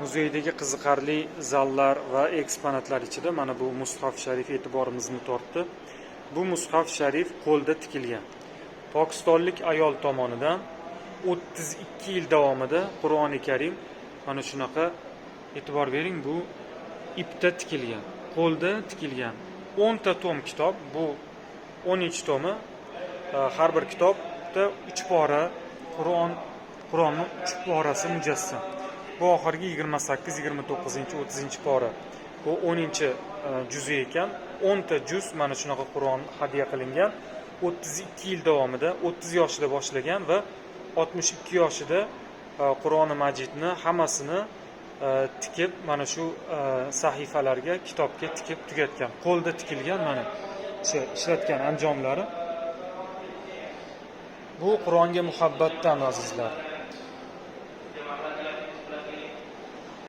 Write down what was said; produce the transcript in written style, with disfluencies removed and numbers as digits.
Muzeydagi qiziqarli zallar va eksponatlar ichida mana bu mushaf sharif e'tiborimizni tortdi. Bu mushaf sharif qo'lda tikilgan. Pokistonlik ayol tomonidan 32 yil davomida Qur'oni Karim mana shunaqa, e'tibor bering, bu ipda tikilgan, qo'lda tikilgan. 10 ta tom kitob, bu 12 tomi, har bir kitobda 3 pora Qur'onning 3 porasi mujassam. Bu oxirgi 28, 29, 30 pora. Bu 10-juzi ekan. 10 ta juz mana shunaqa Qur'on hadya qilingan. 32 yil davomida 30 yoshida boshlagan va 62 yoshida Qur'oni Majidni hammasini tikib, mana shu sahifalarga, kitobga tikib tugatgan. Qo'lda tikilgan, mana ishlatgan anjomlari. Bu Qur'onga muhabbatdan, azizlar.